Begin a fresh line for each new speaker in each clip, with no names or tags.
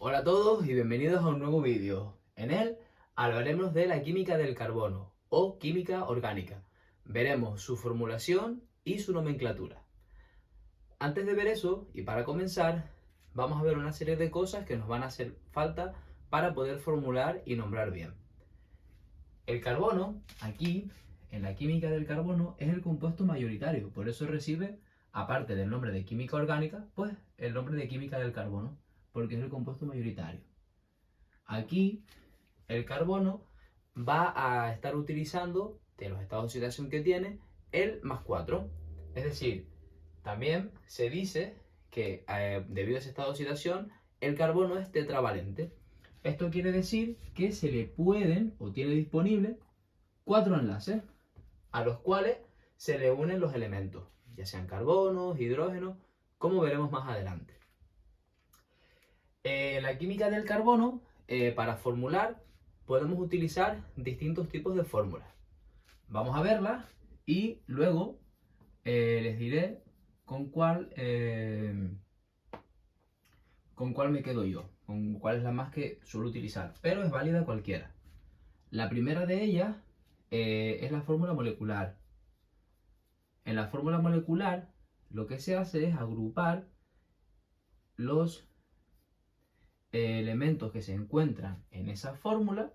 Hola a todos y bienvenidos a un nuevo vídeo. En él hablaremos de la química del carbono o química orgánica. Veremos su formulación y su nomenclatura. Antes de ver eso y para comenzar, vamos a ver una serie de cosas que nos van a hacer falta para poder formular y nombrar bien. El carbono, aquí, en la química del carbono, es el compuesto mayoritario, por eso recibe, aparte del nombre de química orgánica, pues el nombre de química del carbono, porque es el compuesto mayoritario. Aquí, el carbono va a estar utilizando, de los estados de oxidación que tiene, el +4. Es decir, también se dice que debido a ese estado de oxidación, el carbono es tetravalente. Esto quiere decir que se le pueden o tiene disponible 4 enlaces a los cuales se le unen los elementos, ya sean carbonos, hidrógenos, como veremos más adelante. La química del carbono, para formular, podemos utilizar distintos tipos de fórmulas. Vamos a verlas y luego les diré con cuál me quedo yo, con cuál es la más que suelo utilizar, pero es válida cualquiera. La primera de ellas es la fórmula molecular. En la fórmula molecular lo que se hace es agrupar los elementos que se encuentran en esa fórmula.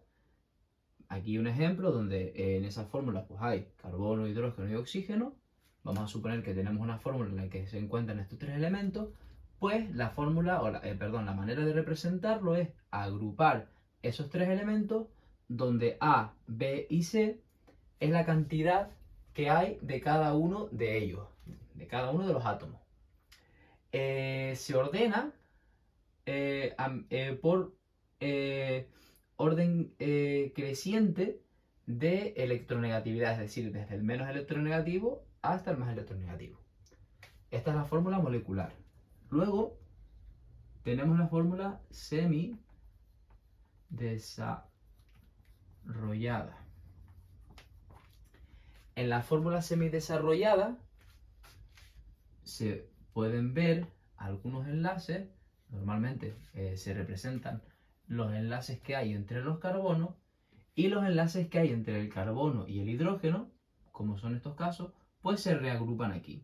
Aquí un ejemplo donde en esa fórmula pues hay carbono, hidrógeno y oxígeno. Vamos a suponer que tenemos una fórmula en la que se encuentran estos tres elementos. Pues la fórmula, la manera de representarlo es agrupar esos tres elementos donde A, B y C es la cantidad que hay de cada uno de ellos, de cada uno de los átomos. Se ordena por orden creciente de electronegatividad, es decir, desde el menos electronegativo hasta el más electronegativo. Esta es la fórmula molecular. Luego tenemos la fórmula semidesarrollada. En la fórmula semidesarrollada se pueden ver algunos enlaces. Normalmente se representan los enlaces que hay entre los carbonos y los enlaces que hay entre el carbono y el hidrógeno, como son estos casos, pues se reagrupan aquí.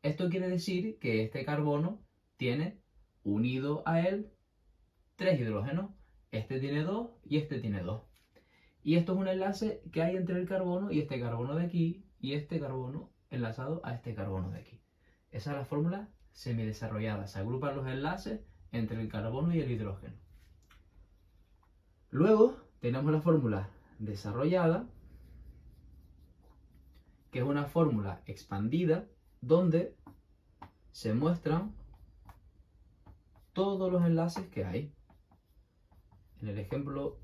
Esto quiere decir que este carbono tiene unido a él 3 hidrógenos. Este tiene 2 y este tiene 2. Y esto es un enlace que hay entre el carbono y este carbono de aquí y este carbono enlazado a este carbono de aquí. Esa es la fórmula semidesarrollada. Se agrupan los enlaces entre el carbono y el hidrógeno. Luego tenemos la fórmula desarrollada, que es una fórmula expandida donde se muestran todos los enlaces que hay. En el ejemplo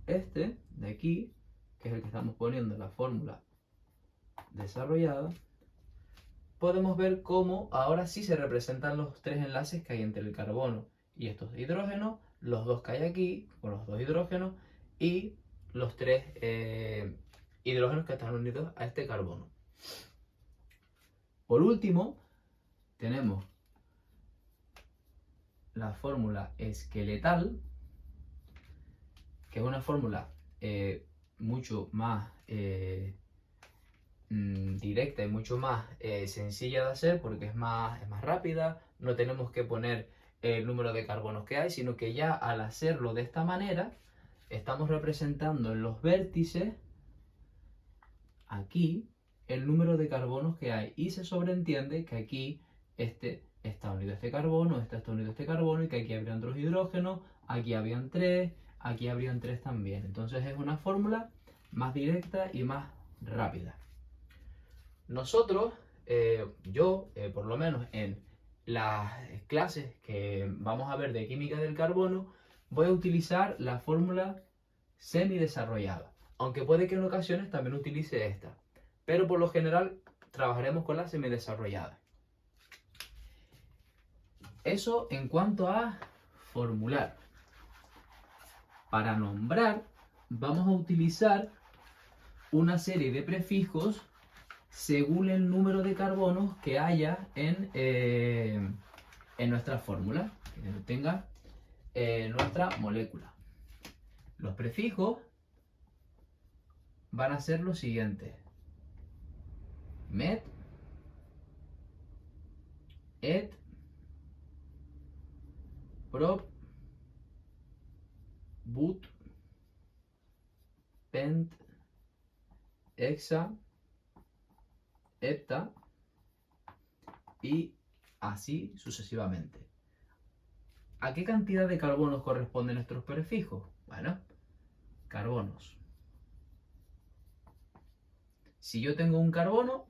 este de aquí, que es el que estamos poniendo en la fórmula desarrollada, podemos ver cómo ahora sí se representan los tres enlaces que hay entre el carbono y estos hidrógenos, los dos que hay aquí, con los dos hidrógenos, y los tres hidrógenos que están unidos a este carbono. Por último, tenemos la fórmula esqueletal, que es una fórmula mucho más directa y mucho más sencilla de hacer porque es más rápida. No tenemos que poner el número de carbonos que hay, sino que ya al hacerlo de esta manera estamos representando en los vértices aquí el número de carbonos que hay y se sobreentiende que aquí este está unido a este carbono, este está unido a este carbono y que aquí habrían 2 hidrógenos, aquí habrían 3, aquí habrían 3 también. Entonces es una fórmula más directa y más rápida. Nosotros, por lo menos en las clases que vamos a ver de química del carbono, voy a utilizar la fórmula semidesarrollada, aunque puede que en ocasiones también utilice esta, pero por lo general trabajaremos con la semidesarrollada. Eso en cuanto a formular. Para nombrar vamos a utilizar una serie de prefijos según el número de carbonos que haya en nuestra fórmula. Que tenga nuestra molécula. Los prefijos van a ser los siguientes: met, et, prop, but, pent, hexa, hepta y así sucesivamente. ¿A qué cantidad de carbonos corresponden nuestros prefijos? Bueno, carbonos. Si yo tengo un carbono,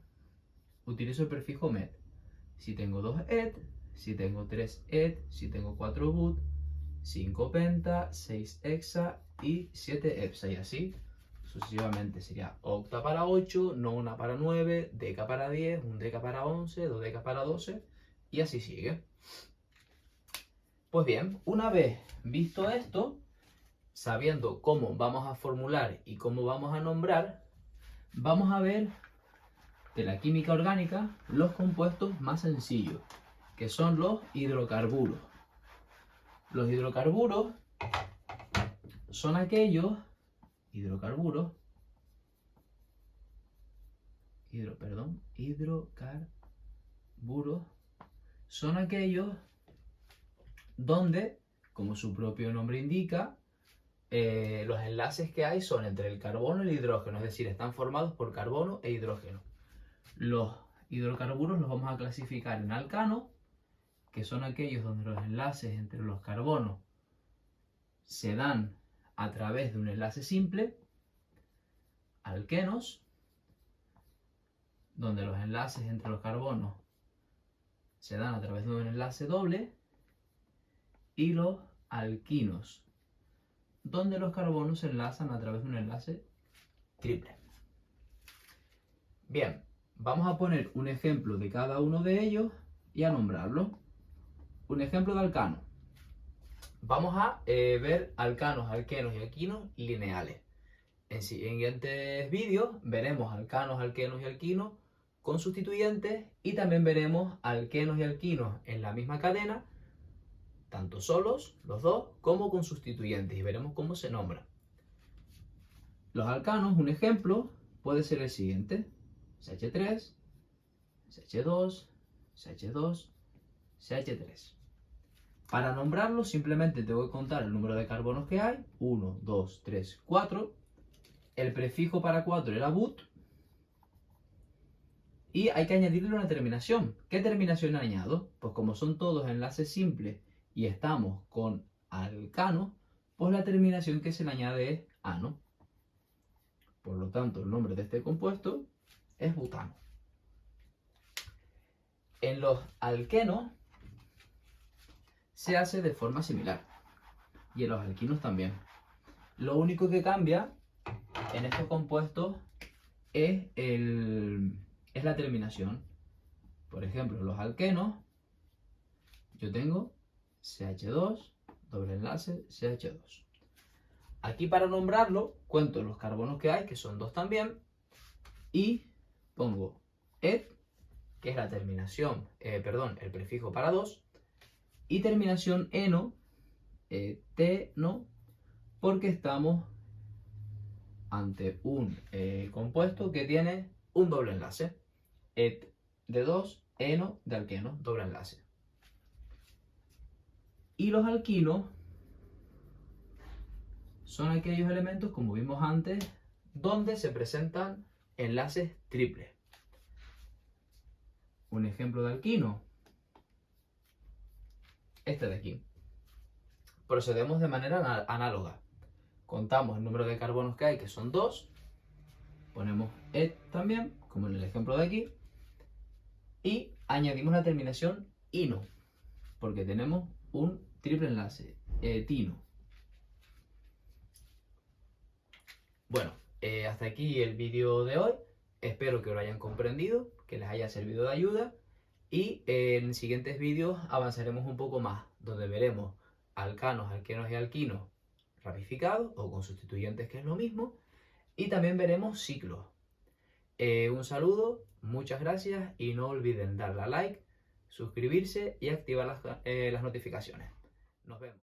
utilizo el prefijo met. Si tengo 2 et, si tengo 3 et, si tengo 4 but, 5 penta, 6 hexa y 7 hepsa, y así sucesivamente. Sería octa para 8, nona para 9, deca para 10, un deca para 11, dos deca para 12 y así sigue. Pues bien, una vez visto esto, sabiendo cómo vamos a formular y cómo vamos a nombrar, vamos a ver de la química orgánica los compuestos más sencillos, que son los hidrocarburos. Los hidrocarburos son aquellos hidrocarburos son aquellos donde, como su propio nombre indica, los enlaces que hay son entre el carbono y el hidrógeno, es decir, están formados por carbono e hidrógeno. Los hidrocarburos los vamos a clasificar en alcanos, que son aquellos donde los enlaces entre los carbonos se dan a través de un enlace simple, alquenos, donde los enlaces entre los carbonos se dan a través de un enlace doble, y los alquinos, donde los carbonos se enlazan a través de un enlace triple. Bien, vamos a poner un ejemplo de cada uno de ellos y a nombrarlo. Un ejemplo de alcano. Vamos a ver alcanos, alquenos y alquinos lineales. En siguientes vídeos veremos alcanos, alquenos y alquinos con sustituyentes, y también veremos alquenos y alquinos en la misma cadena, tanto solos, los dos, como con sustituyentes, y veremos cómo se nombran. Los alcanos, un ejemplo, puede ser el siguiente: CH3, CH2, CH2, CH3. Para nombrarlo simplemente tengo que contar el número de carbonos que hay: 1, 2, 3, 4. El prefijo para 4 era but. Y hay que añadirle una terminación. ¿Qué terminación añado? Pues como son todos enlaces simples y estamos con alcano, pues la terminación que se le añade es ano. Por lo tanto, el nombre de este compuesto es butano. En los alquenos se hace de forma similar, y en los alquinos también. Lo único que cambia en estos compuestos es la terminación. Por ejemplo, los alquenos, yo tengo CH2, doble enlace, CH2. Aquí, para nombrarlo, cuento los carbonos que hay, que son 2 también, y pongo et, que es la terminación, el prefijo para 2, y terminación eno, eteno, porque estamos ante un compuesto que tiene un doble enlace. Et de 2, eno de alqueno, doble enlace. Y los alquinos son aquellos elementos, como vimos antes, donde se presentan enlaces triples. Un ejemplo de alquino, este de aquí. Procedemos de manera análoga. Contamos el número de carbonos que hay, que son 2. Ponemos et también, como en el ejemplo de aquí. Y añadimos la terminación ino, porque tenemos un triple enlace, etino. Bueno, hasta aquí el vídeo de hoy. Espero que lo hayan comprendido, que les haya servido de ayuda. Y en siguientes vídeos avanzaremos un poco más, donde veremos alcanos, alquenos y alquinos ramificados o con sustituyentes, que es lo mismo. Y también veremos ciclos. Un saludo, muchas gracias, y no olviden darle a like, suscribirse y activar las notificaciones. Nos vemos.